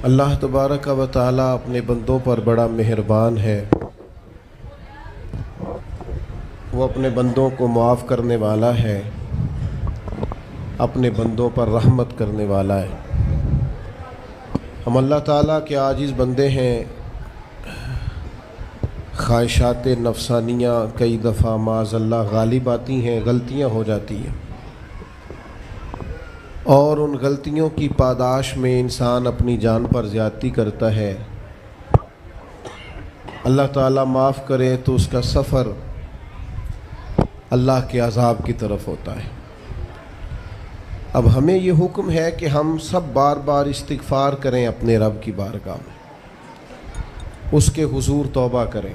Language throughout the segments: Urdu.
اللہ تبارک و تعالی اپنے بندوں پر بڑا مہربان ہے، وہ اپنے بندوں کو معاف کرنے والا ہے، اپنے بندوں پر رحمت کرنے والا ہے۔ ہم اللہ تعالیٰ کے عاجز بندے ہیں، خواہشات نفسانیہ کئی دفعہ معاذ اللہ غالب آتی ہیں، غلطیاں ہو جاتی ہیں، اور ان غلطیوں کی پاداش میں انسان اپنی جان پر زیادتی کرتا ہے۔ اللہ تعالیٰ معاف کرے تو اس کا سفر اللہ کے عذاب کی طرف ہوتا ہے۔ اب ہمیں یہ حکم ہے کہ ہم سب بار بار استغفار کریں اپنے رب کی بارگاہ میں، اس کے حضور توبہ کریں،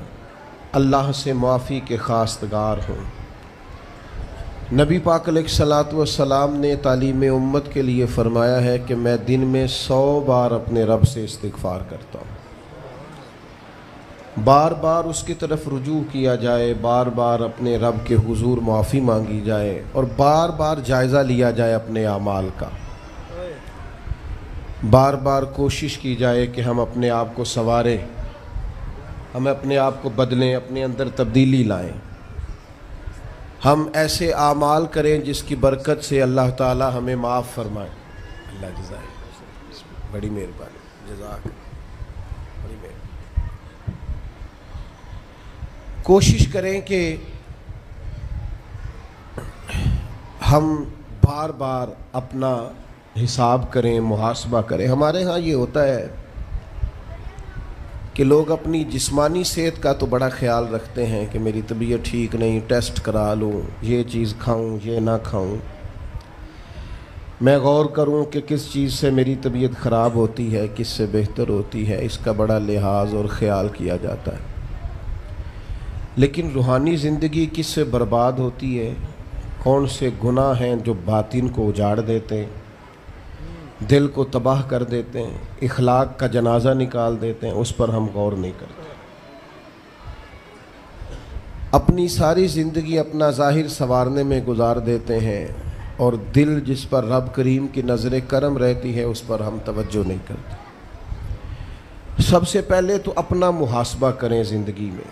اللہ سے معافی کے خواستگار ہوں۔ نبی پاک علیہ الصلوۃ والسلام نے تعلیم امت کے لیے فرمایا ہے کہ میں دن میں 100 بار اپنے رب سے استغفار کرتا ہوں۔ بار بار اس کی طرف رجوع کیا جائے، بار بار اپنے رب کے حضور معافی مانگی جائے، اور بار بار جائزہ لیا جائے اپنے اعمال کا۔ بار بار کوشش کی جائے کہ ہم اپنے آپ کو سنواریں، ہم اپنے آپ کو بدلیں، اپنے اندر تبدیلی لائیں، ہم ایسے اعمال کریں جس کی برکت سے اللہ تعالی ہمیں معاف فرمائے۔ اللہ جزائے بڑی مہربانی، جزاک بڑی مہربانی۔ کوشش کریں کہ ہم بار بار اپنا حساب کریں، محاسبہ کریں۔ ہمارے ہاں یہ ہوتا ہے کہ لوگ اپنی جسمانی صحت کا تو بڑا خیال رکھتے ہیں کہ میری طبیعت ٹھیک نہیں، ٹیسٹ کرا لوں، یہ چیز کھاؤں، یہ نہ کھاؤں، میں غور کروں کہ کس چیز سے میری طبیعت خراب ہوتی ہے، کس سے بہتر ہوتی ہے، اس کا بڑا لحاظ اور خیال کیا جاتا ہے۔ لیکن روحانی زندگی کس سے برباد ہوتی ہے، کون سے گناہ ہیں جو باطن کو اجاڑ دیتے ہیں، دل کو تباہ کر دیتے ہیں، اخلاق کا جنازہ نکال دیتے ہیں، اس پر ہم غور نہیں کرتے۔ اپنی ساری زندگی اپنا ظاہر سنوارنے میں گزار دیتے ہیں، اور دل جس پر رب کریم کی نظر کرم رہتی ہے اس پر ہم توجہ نہیں کرتے۔ سب سے پہلے تو اپنا محاسبہ کریں زندگی میں۔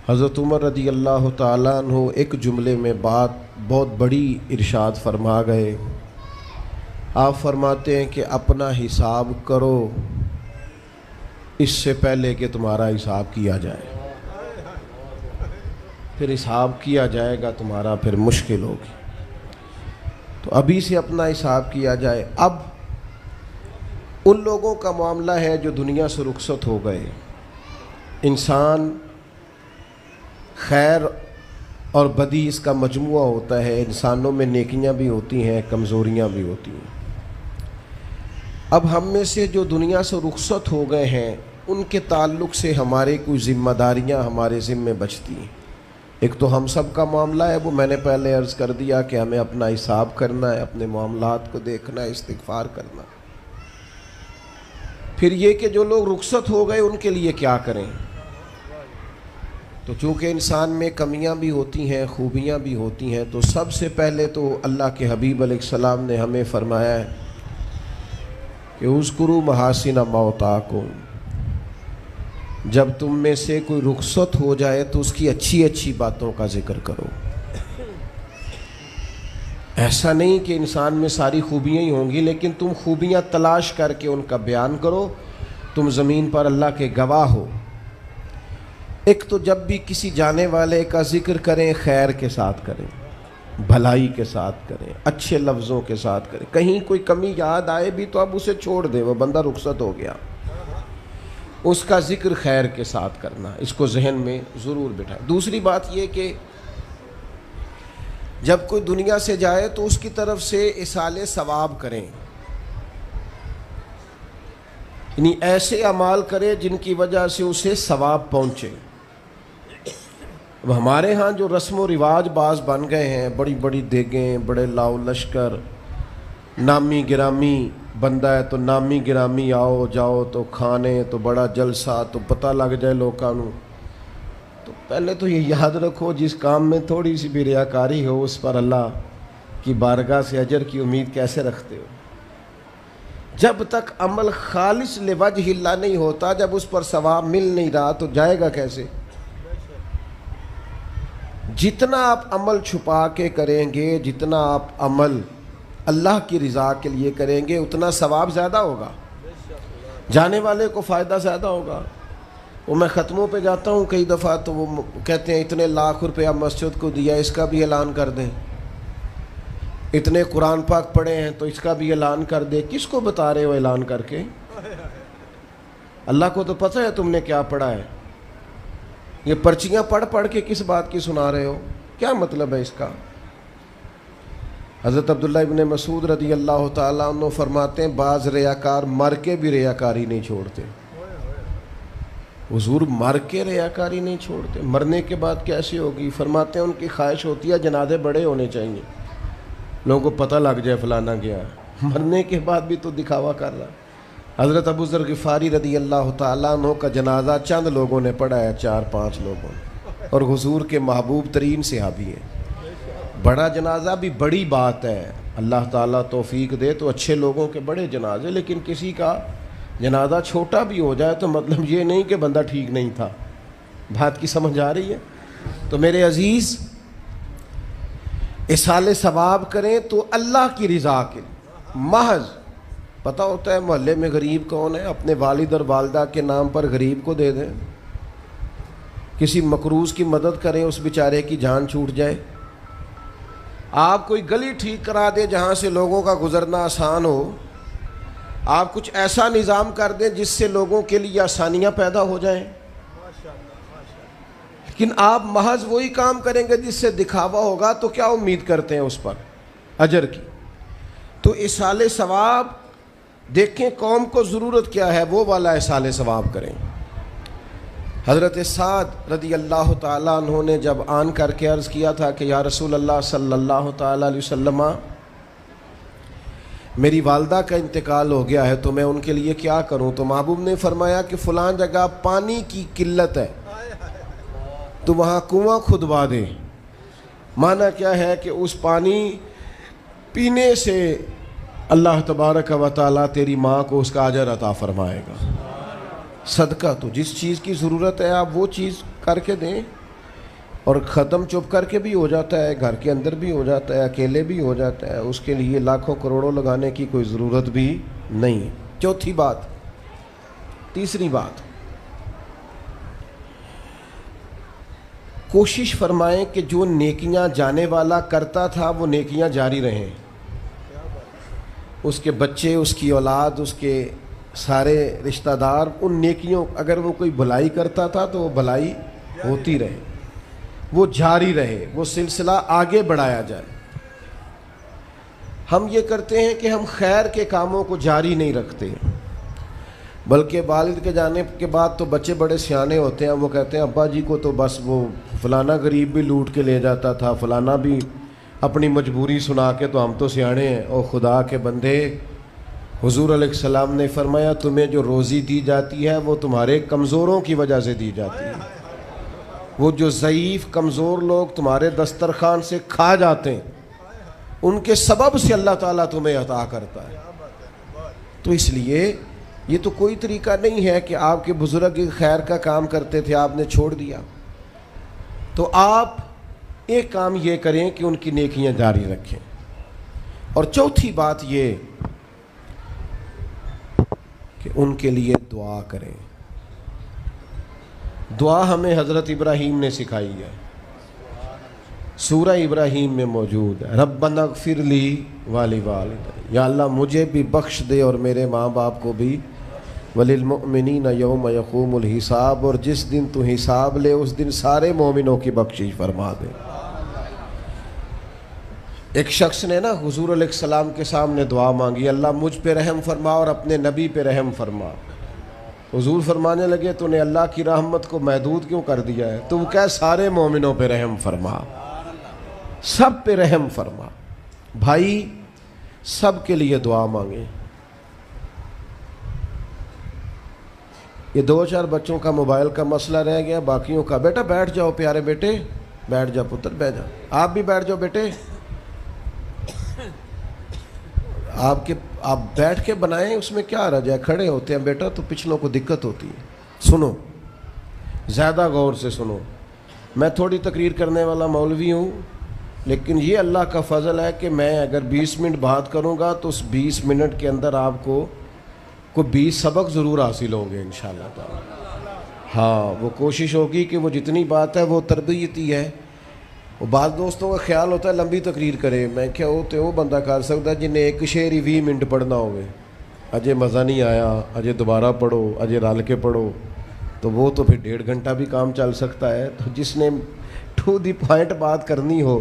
حضرت عمر رضی اللہ تعالیٰ عنہ ایک جملے میں بات بہت بڑی ارشاد فرما گئے۔ آپ فرماتے ہیں کہ اپنا حساب کرو اس سے پہلے کہ تمہارا حساب کیا جائے، پھر حساب کیا جائے گا تمہارا پھر مشکل ہوگی، تو ابھی سے اپنا حساب کیا جائے۔ اب ان لوگوں کا معاملہ ہے جو دنیا سے رخصت ہو گئے۔ انسان خیر اور بدی اس کا مجموعہ ہوتا ہے، انسانوں میں نیکیاں بھی ہوتی ہیں، کمزوریاں بھی ہوتی ہیں۔ اب ہم میں سے جو دنیا سے رخصت ہو گئے ہیں ان کے تعلق سے ہمارے کچھ ذمہ داریاں ہمارے ذمے بچتی ہیں۔ ایک تو ہم سب کا معاملہ ہے، وہ میں نے پہلے عرض کر دیا کہ ہمیں اپنا حساب کرنا ہے، اپنے معاملات کو دیکھنا ہے، استغفار کرنا۔ پھر یہ کہ جو لوگ رخصت ہو گئے ان کے لیے کیا کریں۔ تو چونکہ انسان میں کمیاں بھی ہوتی ہیں، خوبیاں بھی ہوتی ہیں، تو سب سے پہلے تو اللہ کے حبیب علیہ السلام نے ہمیں فرمایا ہے کہ اذکروا محاسن موتاکم، جب تم میں سے کوئی رخصت ہو جائے تو اس کی اچھی اچھی باتوں کا ذکر کرو۔ ایسا نہیں کہ انسان میں ساری خوبیاں ہی ہوں گی، لیکن تم خوبیاں تلاش کر کے ان کا بیان کرو، تم زمین پر اللہ کے گواہ ہو۔ ایک تو جب بھی کسی جانے والے کا ذکر کریں خیر کے ساتھ کریں، بھلائی کے ساتھ کریں، اچھے لفظوں کے ساتھ کریں۔ کہیں کوئی کمی یاد آئے بھی تو اب اسے چھوڑ دے، وہ بندہ رخصت ہو گیا، اس کا ذکر خیر کے ساتھ کرنا، اس کو ذہن میں ضرور بٹھائیں۔ دوسری بات یہ کہ جب کوئی دنیا سے جائے تو اس کی طرف سے ایصال ثواب کریں، یعنی ایسے اعمال کرے جن کی وجہ سے اسے ثواب پہنچے۔ اب ہمارے ہاں جو رسم و رواج بعض بن گئے ہیں، بڑی بڑی دیگیں، بڑے لاؤ لشکر، نامی گرامی بندہ ہے تو نامی گرامی آؤ جاؤ تو کھانے تو بڑا جلسہ تو پتہ لگ جائے لوگوں کو، تو پہلے تو یہ یاد رکھو جس کام میں تھوڑی سی بھی ریاکاری ہو اس پر اللہ کی بارگاہ سے اجر کی امید کیسے رکھتے ہو؟ جب تک عمل خالص لوجہ اللہ نہیں ہوتا، جب اس پر ثواب مل نہیں رہا تو جائے گا کیسے؟ جتنا آپ عمل چھپا کے کریں گے، جتنا آپ عمل اللہ کی رضا کے لیے کریں گے، اتنا ثواب زیادہ ہوگا، جانے والے کو فائدہ زیادہ ہوگا۔ وہ میں ختموں پہ جاتا ہوں کئی دفعہ تو وہ کہتے ہیں اتنے لاکھ روپیہ مسجد کو دیا، اس کا بھی اعلان کر دیں، اتنے قرآن پاک پڑھے ہیں تو اس کا بھی اعلان کر دے۔ کس کو بتا رہے ہو اعلان کر کے؟ اللہ کو تو پتہ ہے تم نے کیا پڑھا ہے، یہ پرچیاں پڑھ پڑھ کے کس بات کی سنا رہے ہو؟ کیا مطلب ہے اس کا؟ حضرت عبداللہ ابن مسعود رضی اللہ تعالیٰ عنہ فرماتے ہیں بعض ریاکار مر کے بھی ریاکاری نہیں چھوڑتے۔ حضور مر کے ریاکاری نہیں چھوڑتے، مرنے کے بعد کیسے ہوگی؟ فرماتے ہیں ان کی خواہش ہوتی ہے جنازے بڑے ہونے چاہیے، لوگوں کو پتہ لگ جائے فلانا گیا، مرنے کے بعد بھی تو دکھاوا کر رہا۔ حضرت ابو ذر غفاری رضی اللہ تعالیٰ عنہ کا جنازہ چند لوگوں نے پڑھا ہے، 4-5 لوگوں نے، اور حضور کے محبوب ترین صحابی ہیں۔ بڑا جنازہ بھی بڑی بات ہے، اللہ تعالیٰ توفیق دے تو اچھے لوگوں کے بڑے جنازے، لیکن کسی کا جنازہ چھوٹا بھی ہو جائے تو مطلب یہ نہیں کہ بندہ ٹھیک نہیں تھا۔ بات کی سمجھ آ رہی ہے؟ تو میرے عزیز، اصال ثواب کریں تو اللہ کی رضا کے محض پتہ ہوتا ہے محلے میں غریب کون ہے، اپنے والد اور والدہ کے نام پر غریب کو دے دیں، کسی مقروض کی مدد کریں، اس بیچارے کی جان چھوٹ جائے۔ آپ کوئی گلی ٹھیک کرا دیں جہاں سے لوگوں کا گزرنا آسان ہو، آپ کچھ ایسا نظام کر دیں جس سے لوگوں کے لیے آسانیاں پیدا ہو جائیں، لیکن آپ محض وہی کام کریں گے جس سے دکھاوا ہوگا تو کیا امید کرتے ہیں اس پر اجر کی؟ تو اصال ثواب دیکھیں قوم کو ضرورت کیا ہے، وہ والا اصال ثواب کریں۔ حضرت سعد رضی اللہ تعالیٰ عنہ نے جب آن کر کے عرض کیا تھا کہ یا رسول اللہ صلی اللہ تعالیٰ علیہ وسلم، میری والدہ کا انتقال ہو گیا ہے تو میں ان کے لیے کیا کروں؟ تو محبوب نے فرمایا کہ فلاں جگہ پانی کی قلت ہے تو وہاں کنواں کھدوا دے۔ معنی کیا ہے کہ اس پانی پینے سے اللہ تبارک و تعالیٰ تیری ماں کو اس کا اجر عطا فرمائے گا۔ صدقہ تو جس چیز کی ضرورت ہے آپ وہ چیز کر کے دیں، اور ختم چپ کر کے بھی ہو جاتا ہے، گھر کے اندر بھی ہو جاتا ہے، اکیلے بھی ہو جاتا ہے، اس کے لیے لاکھوں کروڑوں لگانے کی کوئی ضرورت بھی نہیں۔ چوتھی بات، تیسری بات، کوشش فرمائیں کہ جو نیکیاں جانے والا کرتا تھا وہ نیکیاں جاری رہیں، اس کے بچے، اس کی اولاد، اس کے سارے رشتہ دار ان نیکیوں، اگر وہ کوئی بھلائی کرتا تھا تو وہ بھلائی ہوتی رہے، وہ جاری رہے، وہ سلسلہ آگے بڑھایا جائے۔ ہم یہ کرتے ہیں کہ ہم خیر کے کاموں کو جاری نہیں رکھتے، بلکہ والد کے جانے کے بعد تو بچے بڑے سیانے ہوتے ہیں، وہ کہتے ہیں ابا جی کو تو بس وہ فلانا غریب بھی لوٹ کے لے جاتا تھا، فلانا بھی اپنی مجبوری سنا کے، تو ہم تو سیانے ہیں۔ او خدا کے بندے، حضور علیہ السلام نے فرمایا تمہیں جو روزی دی جاتی ہے وہ تمہارے کمزوروں کی وجہ سے دی جاتی ہے، وہ جو ضعیف کمزور لوگ تمہارے دسترخوان سے کھا جاتے ہیں ان کے سبب سے اللہ تعالیٰ تمہیں عطا کرتا ہے۔ تو اس لیے یہ تو کوئی طریقہ نہیں ہے کہ آپ کے بزرگ خیر کا کام کرتے تھے آپ نے چھوڑ دیا، تو آپ ایک کام یہ کریں کہ ان کی نیکیاں جاری رکھیں۔ اور چوتھی بات یہ کہ ان کے لیے دعا کریں۔ دعا ہمیں حضرت ابراہیم نے سکھائی ہے، سورہ ابراہیم میں موجود ہے، ربنا اغفر لی ولوالدی، یا اللہ مجھے بھی بخش دے اور میرے ماں باپ کو بھی، وللمؤمنین یوم یقوم الحساب، اور جس دن تو حساب لے اس دن سارے مومنوں کی بخشش فرما دے۔ ایک شخص نے نا حضور علیہ السلام کے سامنے دعا مانگی، اللہ مجھ پہ رحم فرما اور اپنے نبی پہ رحم فرما۔ حضور فرمانے لگے تو نے اللہ کی رحمت کو محدود کیوں کر دیا ہے؟ تو کہہ سارے مومنوں پہ رحم فرما، سب پہ رحم فرما۔ بھائی سب کے لیے دعا مانگیں۔ یہ 2-4 بچوں کا موبائل کا مسئلہ رہ گیا، باقیوں کا بیٹا بیٹھ جاؤ، پیارے بیٹے بیٹھ جاؤ، پتر بیٹھ جاؤ، آپ بھی بیٹھ جاؤ بیٹے، آپ بیٹھ کے بنائیں، اس میں کیا رہ جائے، کھڑے ہوتے ہیں بیٹا تو پچھلوں کو دقت ہوتی ہے۔ سنو، زیادہ غور سے سنو، میں تھوڑی تقریر کرنے والا مولوی ہوں، لیکن یہ اللہ کا فضل ہے کہ میں اگر 20 منٹ بات کروں گا تو اس 20 منٹ کے اندر آپ کو 20 سبق ضرور حاصل ہوں گے انشاءاللہ تعالی۔ ہاں، وہ کوشش ہوگی کہ وہ جتنی بات ہے وہ تربیتی ہے۔ وہ بعض دوستوں کا خیال ہوتا ہے لمبی تقریر کرے، میں کیا ہوتے وہ بندہ کر سکتا ہے جنہیں ایک شعر ہی 20 منٹ پڑھنا ہوئے، اجے مزہ نہیں آیا، اجے دوبارہ پڑھو، اجے رل کے پڑھو، تو وہ تو پھر 1.5 گھنٹہ بھی کام چل سکتا ہے۔ تو جس نے ٹو دی پوائنٹ بات کرنی ہو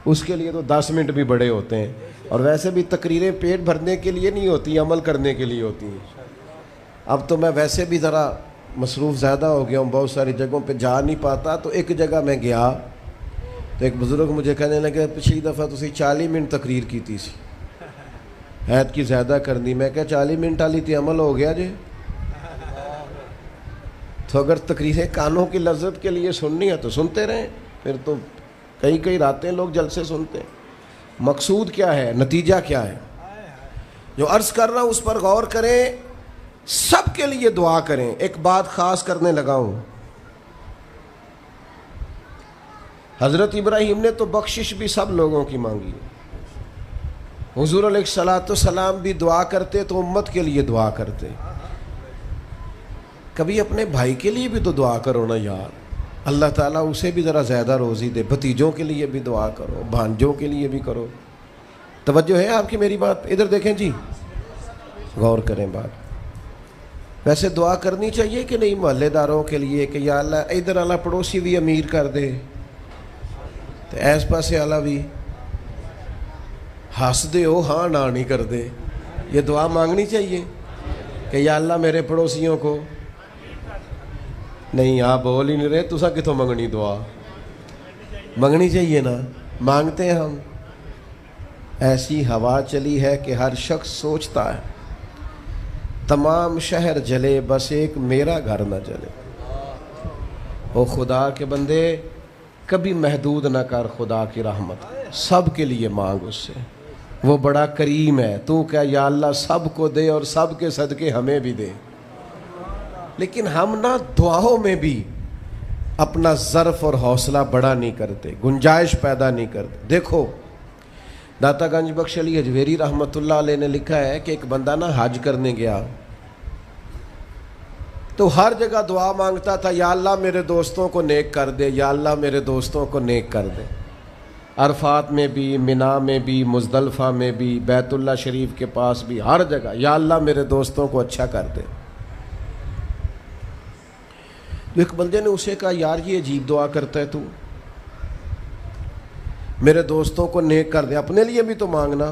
اس کے لیے تو 10 منٹ بھی بڑے ہوتے ہیں، اور ویسے بھی تقریریں پیٹ بھرنے کے لیے نہیں ہوتی، عمل کرنے کے لیے ہوتی ہیں۔ اب تو میں ویسے بھی ذرا مصروف زیادہ ہو گیا ہوں، بہت ساری جگہوں پہ جا نہیں پاتا، تو ایک جگہ میں گیا تو ایک بزرگ مجھے کہنے لگے پچھلی دفعہ تسی 40 منٹ تقریر کی تھی سی، ایت کی زیادہ کرنی۔ میں کہا 40 منٹ والی تھی عمل ہو گیا جی۔ تو اگر تقریریں کانوں کی لذت کے لیے سننی ہے تو سنتے رہیں، پھر تو کئی راتیں لوگ جلسے سنتے ہیں۔ مقصود کیا ہے، نتیجہ کیا ہے؟ جو عرض کر رہا ہوں اس پر غور کریں، سب کے لیے دعا کریں۔ ایک بات خاص کرنے لگا ہوں، حضرت ابراہیم نے تو بخشش بھی سب لوگوں کی مانگی، حضور علیہ الصلوۃ والسلام بھی دعا کرتے تو امت کے لیے دعا کرتے۔ کبھی اپنے بھائی کے لیے بھی تو دعا کرو نا یار، اللہ تعالیٰ اسے بھی ذرا زیادہ روزی دے، بھتیجوں کے لیے بھی دعا کرو، بھانجوں کے لیے بھی کرو۔ توجہ ہے آپ کی میری بات پہ؟ ادھر دیکھیں جی، غور کریں بات۔ ویسے دعا کرنی چاہیے کہ نہیں محلے داروں کے لیے کہ یا اللہ ادھر والا پڑوسی بھی امیر کر دے تو ایس پاسے والا بھی ہنس دے ہو ہاں نہ نہیں کر دے، یہ دعا مانگنی چاہیے کہ یا اللہ میرے پڑوسیوں کو۔ نہیں آپ بول ہی نہیں رہے، تسا کتوں منگنی دعا؟ منگنی چاہیے نا، مانگتے ہیں ہم۔ ایسی ہوا چلی ہے کہ ہر شخص سوچتا ہے تمام شہر جلے بس ایک میرا گھر نہ جلے۔ او خدا کے بندے کبھی محدود نہ کر خدا کی رحمت، سب کے لیے مانگ اس سے، وہ بڑا کریم ہے۔ تو کہہ یا اللہ سب کو دے اور سب کے صدقے ہمیں بھی دے۔ لیکن ہم نا دعاؤں میں بھی اپنا ظرف اور حوصلہ بڑا نہیں کرتے، گنجائش پیدا نہیں کرتے۔ دیکھو داتا گنج بخش علی حجویری رحمۃ اللہ علیہ نے لکھا ہے کہ ایک بندہ نا حج کرنے گیا تو ہر جگہ دعا مانگتا تھا، یا اللہ میرے دوستوں کو نیک کر دے، یا اللہ میرے دوستوں کو نیک کر دے۔ عرفات میں بھی، منا میں بھی، مزدلفہ میں بھی، بیت اللہ شریف کے پاس بھی، ہر جگہ یا اللہ میرے دوستوں کو اچھا کر دے۔ تو ایک بندے نے اسے کہا یار یہ عجیب دعا کرتا ہے تو، میرے دوستوں کو نیک کر دے، اپنے لیے بھی تو مانگنا۔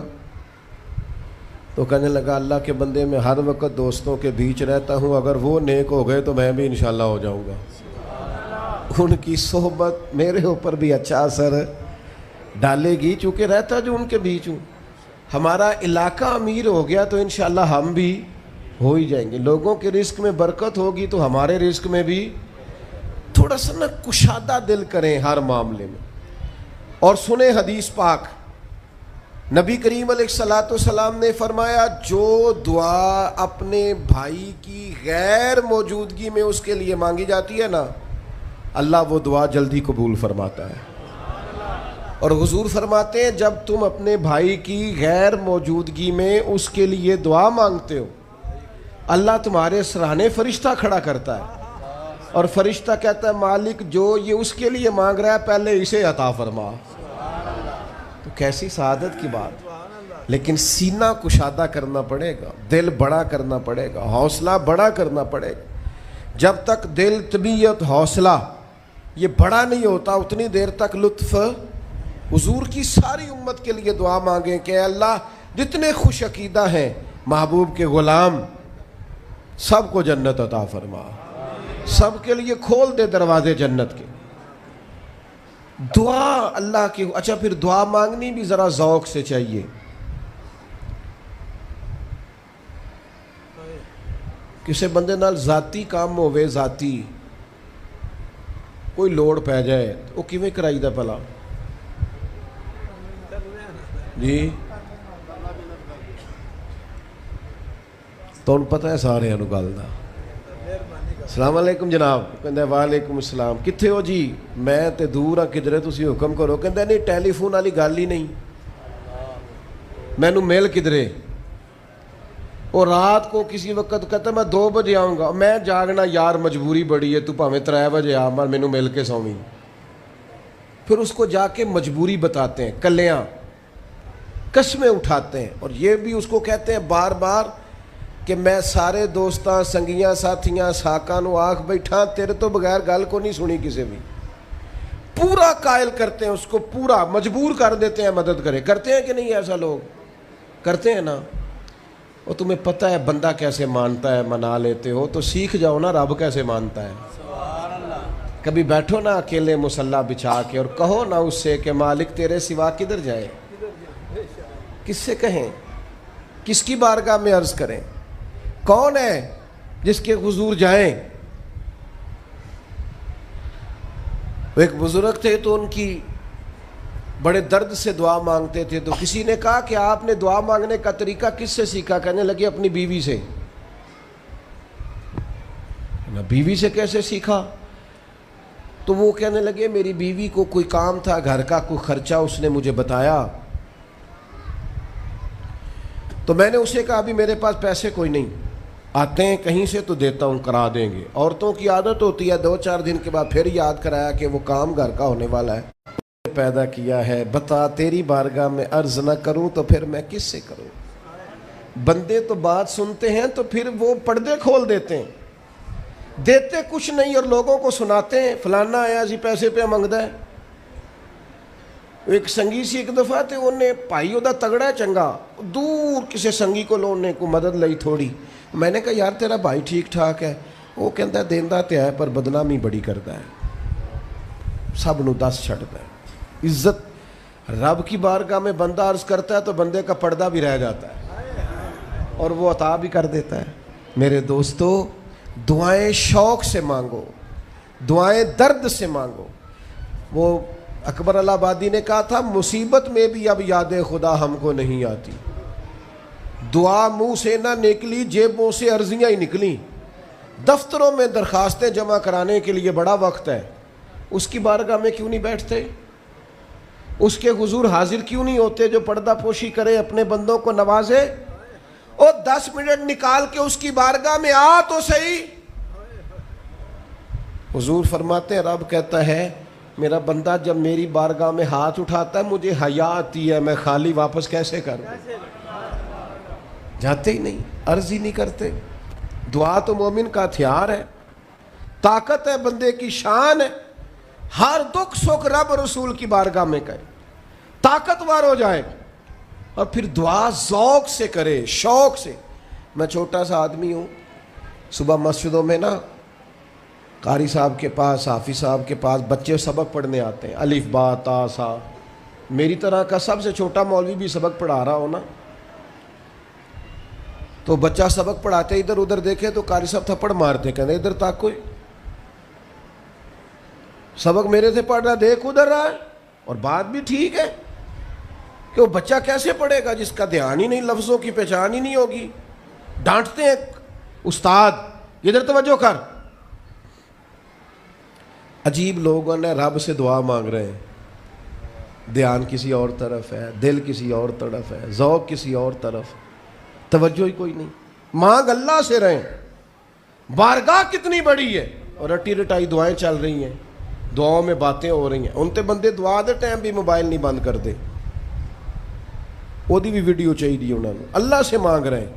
تو کہنے لگا اللہ کے بندے میں ہر وقت دوستوں کے بیچ رہتا ہوں، اگر وہ نیک ہو گئے تو میں بھی انشاءاللہ ہو جاؤں گا۔ ان کی صحبت میرے اوپر بھی اچھا اثر ڈالے گی، چونکہ رہتا جو ان کے بیچ ہوں۔ ہمارا علاقہ امیر ہو گیا تو انشاءاللہ ہم بھی ہو ہی جائیں گے۔ لوگوں کے رزق میں برکت ہوگی تو ہمارے رزق میں بھی تھوڑا سا نا کشادہ دل کریں ہر معاملے میں۔ اور سنیں حدیث پاک، نبی کریم علیہ الصلوۃ والسلام نے فرمایا جو دعا اپنے بھائی کی غیر موجودگی میں اس کے لیے مانگی جاتی ہے نا، اللہ وہ دعا جلدی قبول فرماتا ہے۔ اور حضور فرماتے ہیں جب تم اپنے بھائی کی غیر موجودگی میں اس کے لیے دعا مانگتے ہو، اللہ تمہارے سرانے فرشتہ کھڑا کرتا ہے، اور فرشتہ کہتا ہے مالک جو یہ اس کے لیے مانگ رہا ہے پہلے اسے عطا فرما۔ تو کیسی سعادت کی بات۔ لیکن سینہ کشادہ کرنا پڑے گا، دل بڑا کرنا پڑے گا، حوصلہ بڑا کرنا پڑے گا۔ جب تک دل، طبیعت، حوصلہ یہ بڑا نہیں ہوتا اتنی دیر تک لطف۔ حضور کی ساری امت کے لیے دعا مانگیں کہ اے اللہ جتنے خوش عقیدہ ہیں محبوب کے غلام سب کو جنت عطا فرما، سب کے لیے کھول دے دروازے جنت کے۔ دعا اللہ کی۔ اچھا پھر دعا مانگنی بھی ذرا ذوق سے چاہیے۔ کسی بندے نال ذاتی کام ہوئے، ذاتی کوئی لوڑ پہ جائے وہ کیویں کرائی دا پلا جی؟ تو پتہ ہے سارے گل دا۔ السلام علیکم جناب، کہندا وعلیکم السلام، کتھے ہو جی؟ میں تے دور ہاں کدھرے، تسی حکم کرو۔ کہندا نہیں ٹیلی فون والی گل ہی نہیں، مینوں مل کدھرے؟ اور رات کو کسی وقت کہتا میں 2 بجے آؤں گا، میں جاگنا یار مجبوری بڑی ہے، تو پاویں 3 بجے آ مر مینوں مل کے سویں۔ پھر اس کو جا کے مجبوری بتاتے ہیں، کلیاں قسمیں اٹھاتے ہیں، اور یہ بھی اس کو کہتے ہیں بار بار کہ میں سارے دوستاں سنگیاں ساتھیاں ساکاں نو آکھ بیٹھا، تیرے تو بغیر گل کو نہیں سنی کسی بھی۔ پورا قائل کرتے ہیں اس کو، پورا مجبور کر دیتے ہیں مدد کرے۔ کرتے ہیں کہ نہیں ایسا؟ لوگ کرتے ہیں نا۔ اور تمہیں پتہ ہے بندہ کیسے مانتا ہے، منا لیتے ہو تو سیکھ جاؤ نا رب کیسے مانتا ہے۔ کبھی بیٹھو نا اکیلے مصلی بچھا کے اور کہو نا اس سے کہ مالک تیرے سوا کدھر جائے، کس سے کہیں، کس کی بارگاہ میں عرض کریں، کون ہے جس کے حضور جائیں۔ ایک بزرگ تھے تو ان کی بڑے درد سے دعا مانگتے تھے، تو کسی نے کہا کہ آپ نے دعا مانگنے کا طریقہ کس سے سیکھا؟ کہنے لگے اپنی بیوی سے۔ بیوی سے کیسے سیکھا؟ تو وہ کہنے لگے میری بیوی کو کوئی کام تھا گھر کا، کوئی خرچہ اس نے مجھے بتایا، تو میں نے اسے کہا ابھی میرے پاس پیسے کوئی نہیں، آتے ہیں کہیں سے تو دیتا ہوں، کرا دیں گے۔ عورتوں کی عادت ہوتی ہے 2-4 دن کے بعد پھر یاد کرایا کہ وہ کام گھر کا ہونے والا ہے، پیدا کیا ہے، بتا تیری بارگاہ میں عرض نہ کروں تو پھر میں کس سے کروں؟ بندے تو بات سنتے ہیں تو پھر وہ پردے کھول دیتے ہیں، دیتے کچھ نہیں اور لوگوں کو سناتے ہیں فلانا آیا جی پیسے پہ منگدا ہے۔ ایک سنگی سی ایک دفعہ تے انہیں پائی دا تگڑا ہے چنگا، دور کسی سنگی کو لونے کو مدد لئی تھوڑی، میں نے کہا یار تیرا بھائی ٹھیک ٹھاک ہے؟ وہ کہتا ہے دیندا تے ہے پر بدنامی بڑی کرتا ہے، سب نو دس چھڑتا ہے۔ عزت رب کی بارگاہ میں بندہ عرض کرتا ہے تو بندے کا پردہ بھی رہ جاتا ہے اور وہ عطا بھی کر دیتا ہے۔ میرے دوستو دعائیں شوق سے مانگو، دعائیں درد سے مانگو۔ وہ اکبر الہٰبادی نے کہا تھا مصیبت میں بھی اب یاد خدا ہم کو نہیں آتی، دعا منہ سے نہ نکلی جیبوں سے عرضیاں ہی نکلیں، دفتروں میں درخواستیں جمع کرانے کے لیے بڑا وقت ہے، اس کی بارگاہ میں کیوں نہیں بیٹھتے؟ اس کے حضور حاضر کیوں نہیں ہوتے جو پردہ پوشی کرے، اپنے بندوں کو نوازے؟ اور 10 منٹ نکال کے اس کی بارگاہ میں آ تو صحیح۔ حضور فرماتے ہیں رب کہتا ہے میرا بندہ جب میری بارگاہ میں ہاتھ اٹھاتا ہے مجھے حیا آتی ہے، میں خالی واپس کیسے کر دوں؟ جاتے ہی نہیں، عرض ہی نہیں کرتے۔ دعا تو مومن کا ہتھیار ہے، طاقت ہے بندے کی، شان ہے، ہر دکھ سکھ رب رسول کی بارگاہ میں کہے، طاقتور ہو جائے، اور پھر دعا ذوق سے کرے، شوق سے۔ میں چھوٹا سا آدمی ہوں، صبح مسجدوں میں نا قاری صاحب کے پاس، حافظ صاحب کے پاس بچے سبق پڑھنے آتے ہیں، الف با تا سا، میری طرح کا سب سے چھوٹا مولوی بھی سبق پڑھا رہا ہو نا، تو بچہ سبق پڑھاتے ادھر ادھر دیکھے تو قاری صاحب تھپڑ مارتے، کہتے ادھر تاک کوئی سبق میرے سے پڑھ رہا، دیکھ ادھر رہا ہے۔ اور بات بھی ٹھیک ہے کہ وہ بچہ کیسے پڑھے گا جس کا دھیان ہی نہیں، لفظوں کی پہچان ہی نہیں ہوگی۔ ڈانٹتے ہیں استاد ادھر توجہ کر۔ عجیب لوگوں نے رب سے دعا مانگ رہے ہیں، دھیان کسی اور طرف ہے، دل کسی اور طرف ہے، ذوق کسی اور طرف، توجہ ہی کوئی نہیں۔ مانگ اللہ سے رہیں، بارگاہ کتنی بڑی ہے، اور رٹی رٹائی دعائیں چل رہی ہیں، دعاؤں میں باتیں ہو رہی ہیں، ان تے بندے دعا دے ٹائم بھی موبائل نہیں بند کر دے، وہ دی بھی ویڈیو چاہیے انہوں نے، اللہ سے مانگ رہے ہیں۔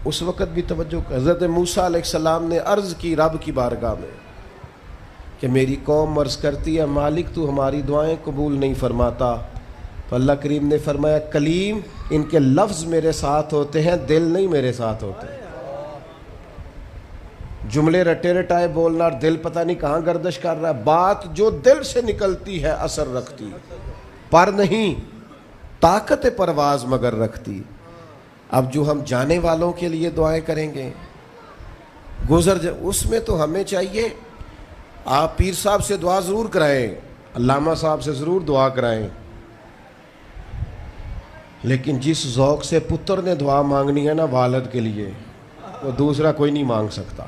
اس وقت بھی توجہ، حضرت موسیٰ علیہ السلام نے عرض کی رب کی بارگاہ میں کہ میری قوم عرض کرتی ہے مالک تو ہماری دعائیں قبول نہیں فرماتا، تو اللہ کریم نے فرمایا کلیم ان کے لفظ میرے ساتھ ہوتے ہیں، دل نہیں میرے ساتھ ہوتے۔ جملے رٹے رٹائے بولنا اور دل پتہ نہیں کہاں گردش کر رہا ہے، بات جو دل سے نکلتی ہے اثر رکھتی، پر نہیں طاقت پرواز مگر رکھتی۔ اب جو ہم جانے والوں کے لیے دعائیں کریں گے، اس میں تو ہمیں چاہیے آپ پیر صاحب سے دعا ضرور کرائیں، علامہ صاحب سے ضرور دعا کرائیں، لیکن جس ذوق سے پتر نے دعا مانگنی ہے نا والد کے لیے، وہ دوسرا کوئی نہیں مانگ سکتا.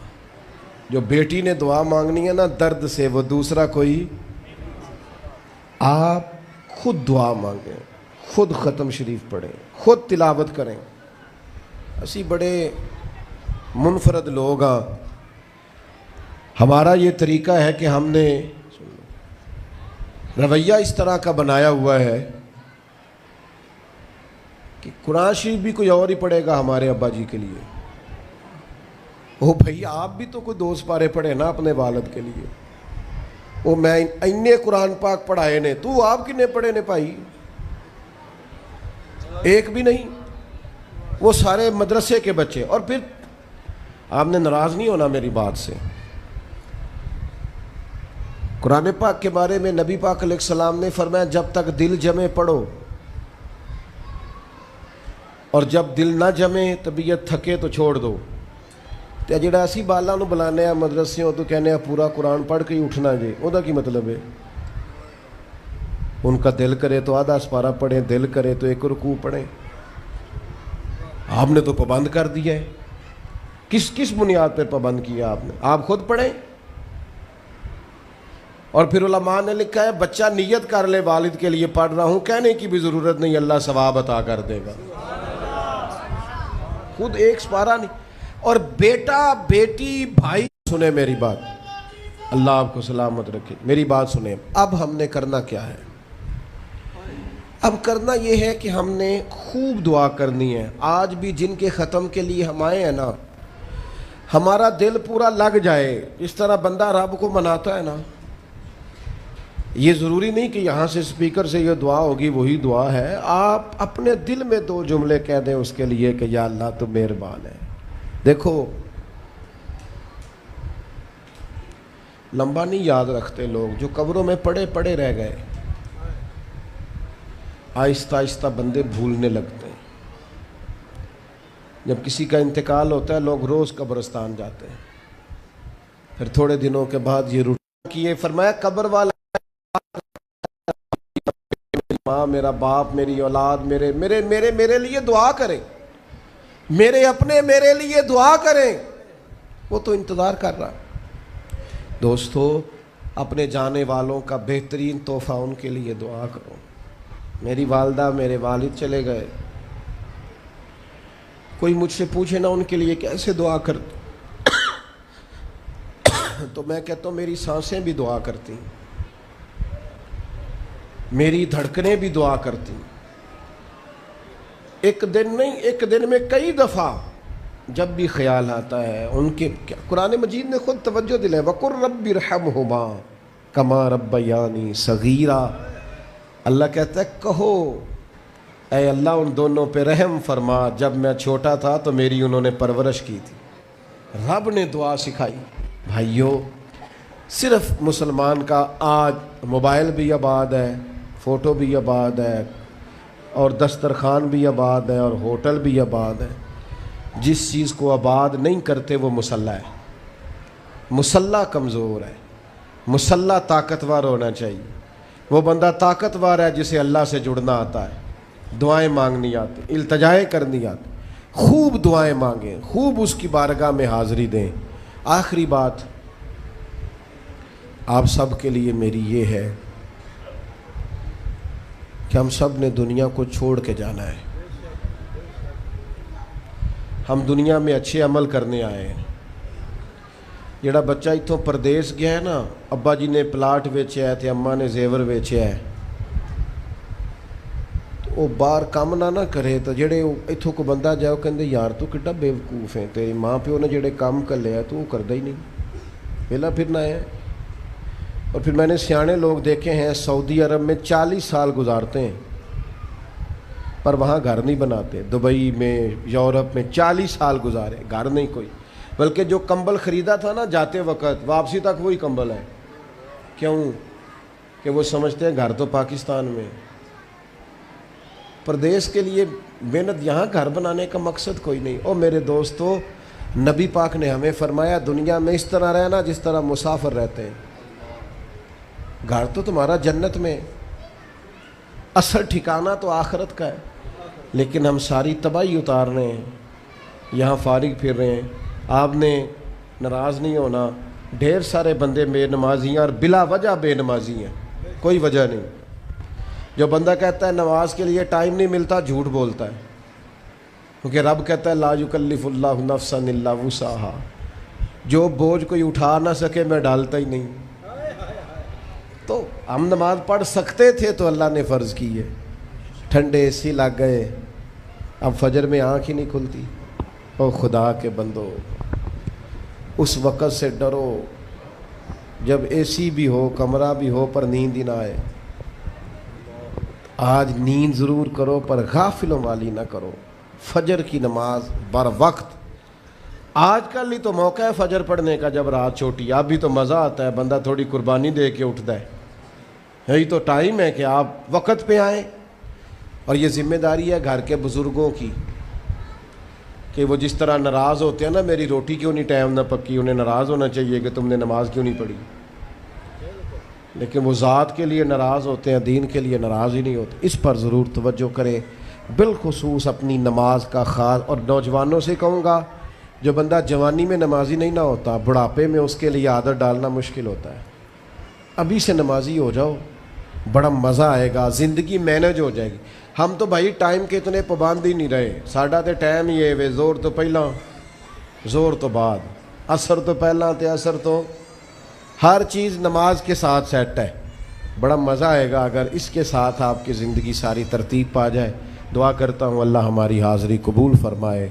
جو بیٹی نے دعا مانگنی ہے نا درد سے، وہ دوسرا کوئی. آپ خود دعا مانگیں، خود ختم شریف پڑھیں، خود تلاوت کریں. اسی بڑے منفرد لوگ ہاں. ہمارا یہ طریقہ ہے کہ ہم نے رویہ اس طرح کا بنایا ہوا ہے کہ قرآن شریف بھی کوئی اور ہی پڑھے گا ہمارے ابا جی کے لیے. وہ بھائی آپ بھی تو کوئی 2 سپارے پڑھے نا اپنے والد کے لیے. وہ میں اینے قرآن پاک پڑھائے نے، تو آپ کنے پڑھے نے بھائی؟ ایک بھی نہیں. وہ سارے مدرسے کے بچے. اور پھر آپ نے ناراض نہیں ہونا میری بات سے. قرآن پاک کے بارے میں نبی پاک علیہ السلام نے فرمایا جب تک دل جمے پڑھو، اور جب دل نہ جمے طبیعت تھکے تو چھوڑ دو. تے جڑا اسی بالاں نو بلانے آ مدرسیوں تو کہنے آ پورا قرآن پڑھ کے ہی اٹھنا جے، او دا کی مطلب ہے؟ ان کا دل کرے تو آدھا سپارہ پڑھیں، دل کرے تو 1 رکوع پڑھیں. آپ نے تو پابند کر دیا ہے. کس بنیاد پر پابند کیا آپ نے؟ آپ خود پڑھیں. اور پھر علماء نے لکھا ہے بچہ نیت کر لے والد کے لیے پڑھ رہا ہوں، کہنے کی بھی ضرورت نہیں، اللہ ثواب عطا کر دے گا. خود ایک سپارہ نہیں. اور بیٹا بیٹی بھائی سنیں میری بات، اللہ آپ کو سلامت رکھے. میری بات سنیں. اب ہم نے کرنا کیا ہے؟ اب کرنا یہ ہے کہ ہم نے خوب دعا کرنی ہے. آج بھی جن کے ختم کے لیے ہم آئے ہیں نا، ہمارا دل پورا لگ جائے. اس طرح بندہ رب کو مناتا ہے نا، یہ ضروری نہیں کہ یہاں سے سپیکر سے یہ دعا ہوگی وہی دعا ہے. آپ اپنے دل میں 2 جملے کہہ دیں اس کے لیے کہ یا اللہ تو مہربان ہے. دیکھو لمبا نہیں یاد رکھتے لوگ، جو قبروں میں پڑے رہ گئے. آہستہ آہستہ بندے بھولنے لگتے ہیں. جب کسی کا انتقال ہوتا ہے لوگ روز قبرستان جاتے ہیں. پھر تھوڑے دنوں کے بعد یہ روٹین کیے. فرمایا قبر والا ماں، میرا باپ، میری اولاد میرے میرے میرے میرے لیے دعا کریں، میرے اپنے میرے لیے دعا کریں. وہ تو انتظار کر رہا. دوستو اپنے جانے والوں کا بہترین تحفہ ان کے لیے دعا کرو. میری والدہ میرے والد چلے گئے، کوئی مجھ سے پوچھے نا ان کے لیے کیسے دعا کرتے تو میں کہتا ہوں میری سانسیں بھی دعا کرتی، میری دھڑکنیں بھی دعا کرتی. ایک دن نہیں، ایک دن میں کئی دفعہ جب بھی خیال آتا ہے ان کے. قرآن مجید نے خود توجہ دلائی وَقُلْ رَبِّ ارْحَمْهُمَا كَمَا رَبَّيَانِي صَغِيرًا. اللہ کہتا ہے کہو اے اللہ ان دونوں پہ رحم فرما، جب میں چھوٹا تھا تو میری انہوں نے پرورش کی تھی. رب نے دعا سکھائی. بھائیو صرف مسلمان کا آج موبائل بھی آباد ہے، فوٹو بھی آباد ہے، اور دسترخوان بھی آباد ہے، اور ہوٹل بھی آباد ہے. جس چیز کو آباد نہیں کرتے وہ مسلح ہے. مسلح کمزور ہے، مسلح طاقتور ہونا چاہیے. وہ بندہ طاقتور ہے جسے اللہ سے جڑنا آتا ہے، دعائیں مانگنی آتی، التجائیں کرنی آتی. خوب دعائیں مانگیں، خوب اس کی بارگاہ میں حاضری دیں. آخری بات آپ سب کے لیے میری یہ ہے کہ ہم سب نے دنیا کو چھوڑ کے جانا ہے. ہم دنیا میں اچھے عمل کرنے آئے ہیں. جڑا بچہ اتوں پردیس گیا ہے نا، ابا جی نے پلاٹ ویچیا ہے تے اماں نے زیور ویچیا ہے، تو وہ باہر کام نہ کرے تو جڑے اتوں کو بندہ جائے وہ کہندے یار تو کڈا بے وقوف ہے، تیری ماں پیو نے جڑے کام کر لیا تو وہ کردا ہی نہیں، ویلا پھرنا ہے. اور پھر میں نے سیانے لوگ دیکھے ہیں سعودی عرب میں 40 سال گزارتے ہیں پر وہاں گھر نہیں بناتے. دبئی میں، یورپ میں 40 سال گزارے، گھر نہیں کوئی. بلکہ جو کمبل خریدا تھا نا جاتے وقت واپسی تک وہی کمبل ہے. کیوں؟ کہ وہ سمجھتے ہیں گھر تو پاکستان میں. پردیس کے لیے محنت، یہاں گھر بنانے کا مقصد کوئی نہیں. اور میرے دوستو نبی پاک نے ہمیں فرمایا دنیا میں اس طرح رہنا جس طرح مسافر رہتے ہیں. گھر تو تمہارا جنت میں، اصل ٹھکانہ تو آخرت کا ہے. لیکن ہم ساری تباہی اتار رہے ہیں، یہاں فارغ پھر رہے ہیں. آپ نے ناراض نہیں ہونا. ڈھیر سارے بندے بے نمازی ہیں اور بلا وجہ بے نمازی ہیں, کوئی وجہ نہیں. جو بندہ کہتا ہے نماز کے لیے ٹائم نہیں ملتا, جھوٹ بولتا ہے, کیونکہ رب کہتا ہے لا یکلف اللہ نفسا الا وسعہا, جو بوجھ کوئی اٹھا نہ سکے میں ڈالتا ہی نہیں. تو ہم نماز پڑھ سکتے تھے تو اللہ نے فرض کی ہے. ٹھنڈے اے سی لگ گئے, اب فجر میں آنکھ ہی نہیں کھلتی. او خدا کے بندو, اس وقت سے ڈرو جب اے سی بھی ہو, کمرہ بھی ہو, پر نیند ہی نہ آئے. آج نیند ضرور کرو پر غافلوں والی نہ کرو. فجر کی نماز بر وقت. آج کل ہی تو موقع ہے فجر پڑھنے کا جب رات چھوٹی. اب بھی تو مزہ آتا ہے, بندہ تھوڑی قربانی دے کے اٹھتا ہے. یہی تو ٹائم ہے کہ آپ وقت پہ آئیں. اور یہ ذمہ داری ہے گھر کے بزرگوں کی کہ وہ جس طرح ناراض ہوتے ہیں نا, میری روٹی کیوں نہیں ٹائم نہ پکی, انہیں ناراض ہونا چاہیے کہ تم نے نماز کیوں نہیں پڑھی. لیکن وہ ذات کے لیے ناراض ہوتے ہیں, دین کے لیے ناراض ہی نہیں ہوتے. اس پر ضرور توجہ کریں, بالخصوص اپنی نماز کا خاص. اور نوجوانوں سے کہوں گا, جو بندہ جوانی میں نمازی نہیں نہ ہوتا, بڑھاپے میں اس کے لیے عادت ڈالنا مشکل ہوتا ہے. ابھی سے نمازی ہو جاؤ, بڑا مزہ آئے گا, زندگی مینج ہو جائے گی. ہم تو بھائی ٹائم کے اتنے پابند ہی نہیں رہے. ساڈا تو ٹائم ہی ہے وے, زور تو پہلا زور تو بعد, عصر تو پہلا تے عصر تو, ہر چیز نماز کے ساتھ سیٹ ہے. بڑا مزہ آئے گا اگر اس کے ساتھ آپ کی زندگی ساری ترتیب پا جائے. دعا کرتا ہوں اللہ ہماری حاضری قبول فرمائے.